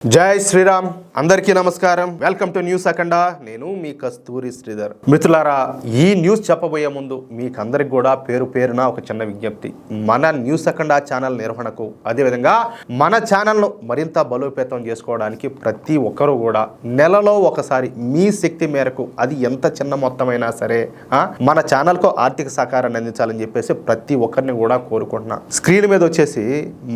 జై శ్రీరామ్ అందరికీ నమస్కారం. వెల్కమ్ టు న్యూస్ అఖండ. నేను మీ కస్తూరి శ్రీధర్. మిత్రులారా, ఈ న్యూస్ చెప్పబోయే ముందు మీకందరికి కూడా పేరు పేరున ఒక చిన్న విజ్ఞప్తి. మన న్యూస్ అఖండ ఛానల్ నిర్వహణకు, అదేవిధంగా మన ఛానల్ను మరింత బలోపేతం చేసుకోవడానికి ప్రతి ఒక్కరూ కూడా నెలలో ఒకసారి మీ శక్తి మేరకు, అది ఎంత చిన్న మొత్తమైనా సరే, మన ఛానల్కు ఆర్థిక సహకారాన్ని అందించాలని చెప్పేసి ప్రతి ఒక్కరిని కూడా కోరుకుంటున్నా. స్క్రీన్ మీద వచ్చేసి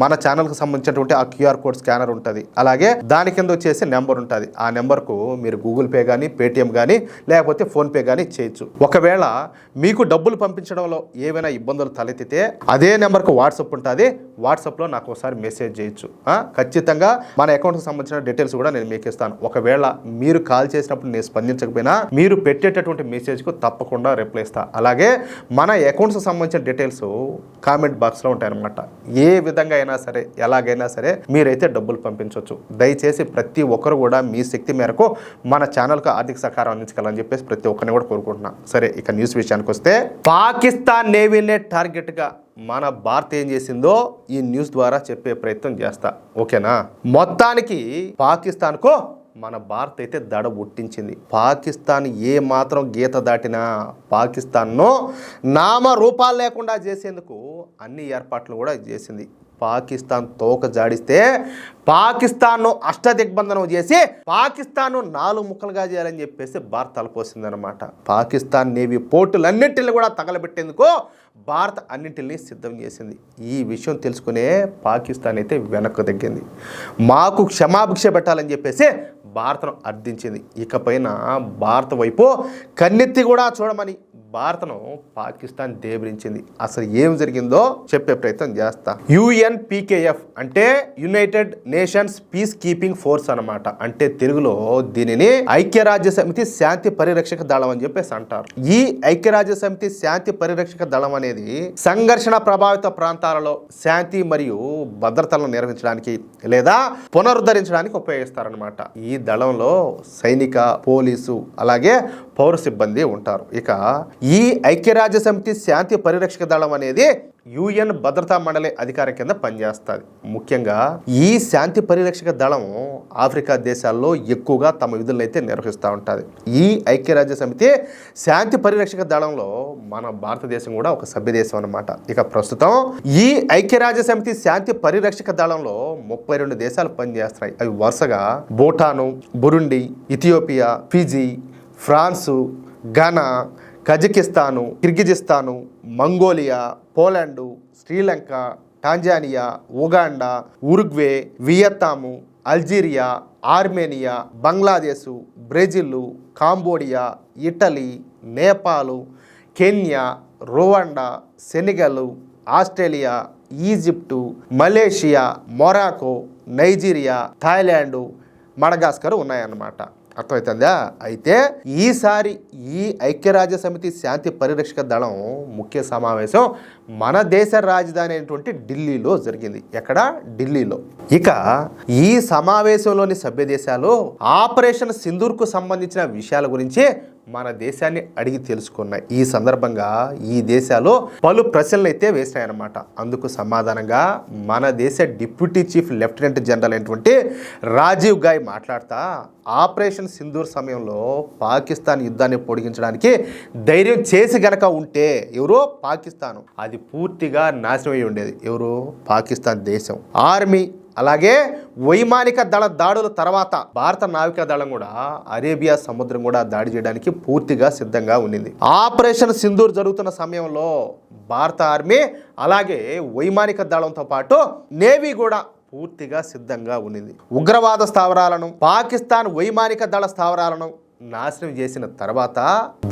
మన ఛానల్కి సంబంధించినటువంటి ఆ క్యూఆర్ కోడ్ స్కానర్ ఉంటుంది. అలాగే దాని కింద వచ్చేసి నెంబర్ ఉంటుంది. ఆ నెంబర్కు మీరు గూగుల్ పే కానీ, పేటిఎం కానీ, లేకపోతే ఫోన్పే కానీ చేయొచ్చు. ఒకవేళ మీకు డబ్బులు పంపించడంలో ఏవైనా ఇబ్బందులు తలెత్తితే అదే నెంబర్కు వాట్సాప్ ఉంటుంది. వాట్సాప్లో నాకు ఒకసారి మెసేజ్ చేయొచ్చు. ఖచ్చితంగా మన అకౌంట్కి సంబంధించిన డీటెయిల్స్ కూడా నేను మీకు ఇస్తాను. ఒకవేళ మీరు కాల్ చేసినప్పుడు నేను స్పందించకపోయినా మీరు పెట్టేటటువంటి మెసేజ్కు తప్పకుండా రిప్లై ఇస్తాను. అలాగే మన అకౌంట్స్కి సంబంధించిన డీటెయిల్స్ కామెంట్ బాక్స్లో ఉంటాయన్నమాట. ఏ విధంగా అయినా సరే, ఎలాగైనా సరే మీరైతే డబ్బులు పంపించవచ్చు. దయచేసి ప్రతి ఒక్కరు కూడా మీ శక్తి మేరకు మన ఛానల్కు ఆర్థిక సహకారం అందించగలని చెప్పేసి ప్రతి ఒక్కరిని కూడా కోరుకుంటున్నా. సరే, ఇక న్యూస్ విషయానికి వస్తే, పాకిస్తాన్ నేవీనే టార్గెట్గా మన భారత్ ఏం చేసిందో ఈ న్యూస్ ద్వారా చెప్పే ప్రయత్నం చేస్తా. ఓకేనా? మొత్తానికి పాకిస్తాన్కు మన భారత్ అయితే దడ ఒట్టించింది. పాకిస్తాన్ ఏ మాత్రం గీత దాటినా పాకిస్తాన్ను నామరూపాలు లేకుండా చేసేందుకు అన్ని ఏర్పాట్లు కూడా చేసింది. పాకిస్తాన్ తోక జాడిస్తే పాకిస్తాన్ను అష్టదిగ్బంధనం చేసి పాకిస్తాన్ను 4 ముక్కలుగా చేయాలని చెప్పేసి భారత్ తలపోసిందనమాట. పాకిస్తాన్ నేవీ పోర్టులన్నింటినీ కూడా తగలబెట్టేందుకు భారత్ అన్నింటినీ సిద్ధం చేసింది. ఈ విషయం తెలుసుకునే పాకిస్తాన్ అయితే వెనక్కు తగ్గింది. మాకు క్షమాభిక్ష పెట్టాలని చెప్పేసి భారత్ను అర్థించింది. ఇకపైన భారత్ వైపు కన్నెత్తి కూడా చూడమని భారత్ను పాకిస్తాన్ దేబరించింది. అసలు ఏం జరిగిందో చెప్పే ప్రయత్నం చేస్తా. UNPKF అంటే United nations piece keeping force అనమాట. అంటే తెలుగులో దీనిని ఐక్యరాజ్య సమితి శాంతి పరిరక్షక దళం అని చెప్పేసి అంటారు. ఈ ఐక్యరాజ్య సమితి శాంతి పరిరక్షక దళం అనేది సంఘర్షణ ప్రభావిత ప్రాంతాలలో శాంతి మరియు భద్రతలను నిర్వహించడానికి లేదా పునరుద్ధరించడానికి ఉపయోగిస్తారనమాట. ఈ దళంలో సైనిక, పోలీసు, అలాగే పౌర సిబ్బంది ఉంటారు. ఇక ఈ ఐక్యరాజ్య సమితి శాంతి పరిరక్షక దళం అనేది UN భద్రతా మండలి అధికారం కింద పనిచేస్తుంది. ముఖ్యంగా ఈ శాంతి పరిరక్షక దళం ఆఫ్రికా దేశాల్లో ఎక్కువగా తమ విధులను అయితే నిర్వహిస్తూ ఉంటుంది. ఈ ఐక్యరాజ్య సమితి శాంతి పరిరక్షక దళంలో మన భారతదేశం కూడా ఒక సభ్య దేశం అన్నమాట. ఇక ప్రస్తుతం ఈ ఐక్యరాజ్య సమితి శాంతి పరిరక్షక దళంలో 32 దేశాలు పనిచేస్తున్నాయి. అవి వరుసగా Bhutan, Burundi, Ethiopia, Fiji, France, Ghana, Kazakhstan, Kyrgyzstan, Mongolia, Poland, Sri Lanka, Tanzania, Uganda, Uruguay, Vietnam, Algeria, Armenia, Bangladesh, Brazil, Cambodia, Italy, Nepal, Kenya, Rwanda, Senegal, Australia, Egypt, Malaysia, Morocco, Nigeria, Thailand, Madagascar ఉన్నాయన్నమాట. అర్థమవుతుందా? అయితే ఈసారి ఈ ఐక్యరాజ్య సమితి శాంతి పరిరక్షక దళం ముఖ్య సమావేశం మన దేశ రాజధాని అయినటువంటి ఢిల్లీలో జరిగింది. ఎక్కడ? ఢిల్లీలో. ఇక ఈ సమావేశంలోని సభ్య దేశాలు ఆపరేషన్ సింధూర్కు సంబంధించిన విషయాల గురించి మన దేశాన్ని అడిగి తెలుసుకున్నాయి. ఈ సందర్భంగా ఈ దేశాలు పలు ప్రశ్నలు అయితే వేసాయన్నమాట. అందుకు సమాధానంగా మన దేశ డిప్యూటీ చీఫ్ లెఫ్టినెంట్ జనరల్ అయినటువంటి రాజీవ్ గాయ్ మాట్లాడుతా, ఆపరేషన్ సింధూర్ సమయంలో పాకిస్తాన్ యుద్ధాన్ని పొడిగించడానికి ధైర్యం చేసి గనక ఉంటే ఎవరో పాకిస్తాను, అది పూర్తిగా నాశనం అయి ఉండేది. ఎవరు? పాకిస్తాన్ దేశం. ఆర్మీ అలాగే వైమానిక దళ దాడుల తర్వాత భారత నావికా దళం కూడా అరేబియా సముద్రం కూడా దాడి చేయడానికి పూర్తిగా సిద్ధంగా ఉండింది. ఆపరేషన్ సింధూర్ జరుగుతున్న సమయంలో భారత ఆర్మీ అలాగే వైమానిక దళంతో పాటు నేవీ కూడా పూర్తిగా సిద్ధంగా ఉండింది. ఉగ్రవాద స్థావరాలను, పాకిస్తాన్ వైమానిక దళ స్థావరాలను నాశనం చేసిన తర్వాత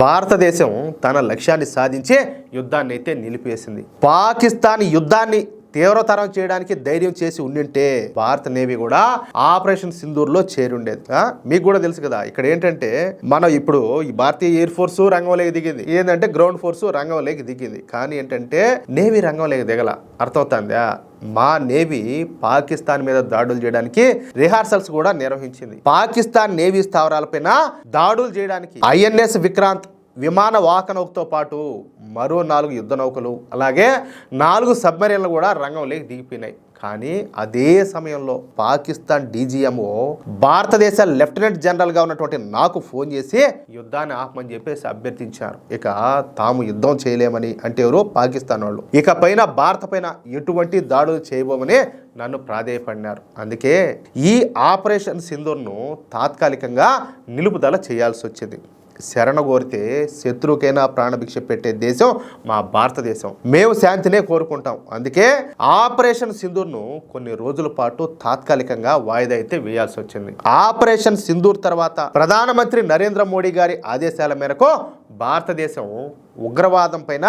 భారతదేశం తన లక్ష్యాన్ని సాధించే యుద్ధాన్ని అయితే నిలిపేసింది. పాకిస్తాన్ యుద్ధాన్ని తీవ్రతరం చేయడానికి ధైర్యం చేసి ఉండింటే భారత నేవీ కూడా ఆపరేషన్ సింధూర్లో చేరి ఉండేది. మీకు కూడా తెలుసు కదా, ఇక్కడ ఏంటంటే మనం ఇప్పుడు ఈ భారతీయ ఎయిర్ ఫోర్స్ రంగంలోకి దిగింది, ఏంటంటే గ్రౌండ్ ఫోర్స్ రంగంలోకి దిగింది. కానీ ఏంటంటే నేవీ రంగంలోకి దిగల. అర్థమవుతుందా? మా నేవీ పాకిస్తాన్ మీద దాడులు చేయడానికి రిహార్సల్స్ కూడా నిర్వహించింది. పాకిస్తాన్ నేవీ స్థావరాలపైన దాడులు చేయడానికి INS విక్రాంత్ విమాన వాహక నౌకతో పాటు మరో 4 యుద్ధ నౌకలు అలాగే 4 సబ్మెరీన్లు కూడా రంగంలోకి దిగిపోయినాయి. కానీ అదే సమయంలో పాకిస్తాన్ డీజీఎంఓ భారతదేశ లెఫ్టినెంట్ జనరల్గా ఉన్నటువంటి నాకు ఫోన్ చేసి యుద్ధాన్ని ఆపమని చెప్పేసి అభ్యర్థించారు. ఇక తాము యుద్ధం చేయలేమని అంటే ఎవరు పాకిస్తాన్ వాళ్ళు, ఇక పైన భారత పైన ఎటువంటి దాడులు చేయబోమని నన్ను ప్రాధేయపడినారు. అందుకే ఈ ఆపరేషన్ సింధూర్ను తాత్కాలికంగా నిలుపుదల చేయాల్సి వచ్చింది. శరణ కోరితే శత్రువుకైనా ప్రాణభిక్ష పెట్టే దేశం మా భారతదేశం. మేము శాంతినే కోరుకుంటాం. అందుకే ఆపరేషన్ సింధూర్ను కొన్ని రోజుల పాటు తాత్కాలికంగా వాయిదా అయితే వేయాల్సి వచ్చింది. ఆపరేషన్ సింధూర్ తర్వాత ప్రధానమంత్రి నరేంద్ర మోడీ గారి ఆదేశాల మేరకు భారతదేశం ఉగ్రవాదం పైన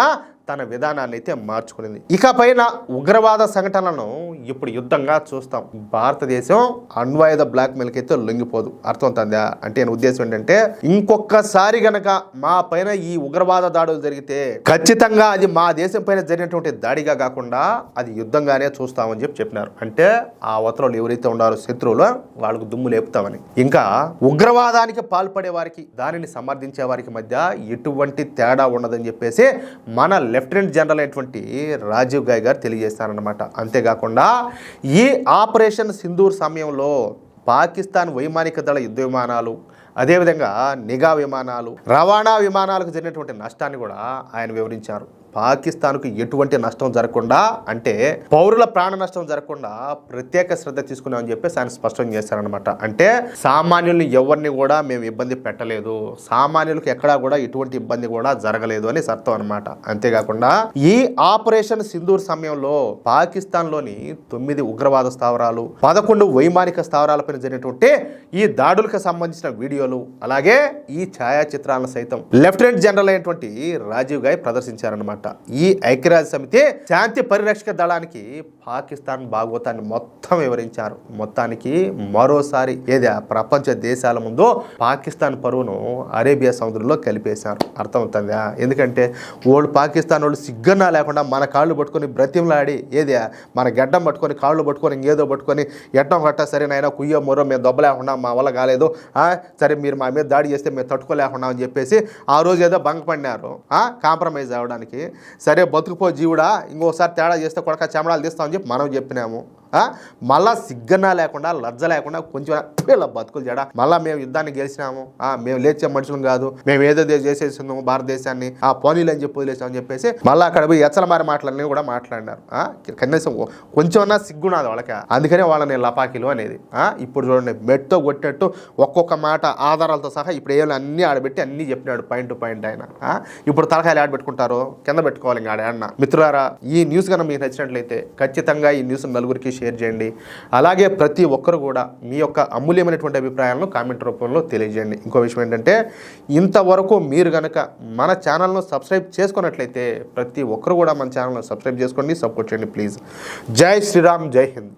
తన విధానాన్ని అయితే మార్చుకునింది. ఇక పైన ఉగ్రవాద సంఘటనలను ఇప్పుడు యుద్ధంగా చూస్తాం. భారతదేశం అణ్వాయుధ బ్లాక్ మెయిల్కి అయితే లొంగిపోదు. అర్థమవుతుందా? అంటే నేను ఉద్దేశం ఏంటంటే ఇంకొకసారి గనక మా పైన ఈ ఉగ్రవాద దాడులు జరిగితే ఖచ్చితంగా అది మా దేశం పైన జరిగినటువంటి దాడిగా కాకుండా అది యుద్ధంగానే చూస్తామని చెప్పినారు. అంటే ఆ అవతలలో ఎవరైతే ఉన్నారో శత్రువులు వాళ్ళకు దుమ్ము లేపుతామని. ఇంకా ఉగ్రవాదానికి పాల్పడే వారికి దానిని సమర్థించే వారికి మధ్య ఎటువంటి తేడా ఉండదని చెప్పేసి మన లెఫ్టినెంట్ జనరల్ అయినటువంటి రాజీవ్ గాయ్ గారు తెలియజేస్తారనమాట. అంతేకాకుండా ఈ ఆపరేషన్ సింధూర్ సమయంలో పాకిస్తాన్ వైమానిక దళ యుద్ధ విమానాలు, అదేవిధంగా నిఘా విమానాలు, రవాణా విమానాలకు జరిగినటువంటి నష్టాన్ని కూడా ఆయన వివరించారు. పాకిస్తాన్కు ఎటువంటి నష్టం జరగకుండా, అంటే పౌరుల ప్రాణ నష్టం జరగకుండా ప్రత్యేక శ్రద్ధ తీసుకున్నామని చెప్పేసి ఆయన స్పష్టం చేశారనమాట. అంటే సామాన్యుల్ని ఎవరిని కూడా మేము ఇబ్బంది పెట్టలేదు, సామాన్యులకు ఎక్కడా కూడా ఎటువంటి ఇబ్బంది కూడా జరగలేదు అని అర్థం అనమాట. అంతేకాకుండా ఈ ఆపరేషన్ సింధూర్ సమయంలో పాకిస్తాన్లోని 9 ఉగ్రవాద స్థావరాలు, 11 వైమానిక స్థావరాలపైన జరిగినటువంటి ఈ దాడులకు సంబంధించిన వీడియోలు, అలాగే ఈ ఛాయాచిత్రాలను సైతం లెఫ్టినెంట్ జనరల్ అయినటువంటి రాజీవ్ గాయ్ ప్రదర్శించారనమాట. ఈ ఐక్యరాజ్య సమితి శాంతి పరిరక్షక దళానికి పాకిస్తాన్ భాగవతాన్ని మొత్తం వివరించారు. మొత్తానికి మరోసారి ప్రపంచ దేశాల ముందు పాకిస్తాన్ పరువును అరేబియా సముద్రంలో కలిపేశారు. అర్థమవుతుందా? ఎందుకంటే వాళ్ళు పాకిస్తాన్ వాళ్ళు సిగ్గన్నా లేకుండా మన కాళ్ళు పట్టుకొని బ్రతిమలాడి మన గడ్డం పట్టుకొని కాళ్ళు పట్టుకొని ఇంకేదో పట్టుకొని ఎట్టం కట్ట సరే నాయన కుయ్యో మొరో మేము దొబ్బలేకుండా మా వల్ల కాలేదు, సరే మీరు మా మీద దాడి చేస్తే మేము తట్టుకోలేకుండా అని చెప్పేసి ఆ రోజు ఏదో భంగపడినారు కాంప్రమైజ్ అవ్వడానికి. సరే బతుకుపో జీవుడా, ఇంకోసారి తేడా చేస్తే కొడక చెమడాలు తీస్తామని చెప్పి మనం చెప్పినాము. మళ్ళా సిగ్గన్నా లేకుండా లజ్జ లేకుండా కొంచెం ఇలా బతుకులు జడ మళ్ళీ మేము యుద్ధాన్ని గెలిచినాము, మేము లేచే మనుషులు కాదు, మేము ఏదో చేసేస్తున్నాము భారతదేశాన్ని, పోనీలు అని చెప్పి వదిలేసామని చెప్పేసి మళ్ళీ అక్కడ పోయి ఎచ్చలమారి మాటలన్నీ కూడా మాట్లాడినారు. కనీసం కొంచెమన్నా సిగ్గున్నది వాళ్ళకి. అందుకనే వాళ్ళని లపాకీలు అనేది. ఇప్పుడు చూడండి, మెట్తో కొట్టినట్టు ఒక్కొక్క మాట ఆధారాలతో సహా ఇప్పుడు ఏమైనా అన్నీ ఆడబెట్టి అన్నీ చెప్పినాడు పాయింట్ టు పాయింట్ ఆయన. ఇప్పుడు తలకాయలు ఆడబెట్టుకుంటారో కింద పెట్టుకోవాలి ఇంకా ఆడ. మిత్రులారా, ఈ న్యూస్ కనుక మీకు నచ్చినట్లయితే ఖచ్చితంగా ఈ న్యూస్ నలుగురికి షేర్ చేయండి. అలాగే ప్రతి ఒక్కరు కూడా మీ యొక్క అమూల్యమైనటువంటి అభిప్రాయాలను కామెంట్ రూపంలో తెలియజేయండి. ఇంకో విషయం ఏంటంటే, ఇంతవరకు మీరు కనుక మన ఛానల్ను సబ్స్క్రైబ్ చేసుకున్నట్లయితే ప్రతి ఒక్కరు కూడా మన ఛానల్ను సబ్స్క్రైబ్ చేసుకోండి, సపోర్ట్ చేయండి ప్లీజ్. జై శ్రీరామ్, జై హింద్.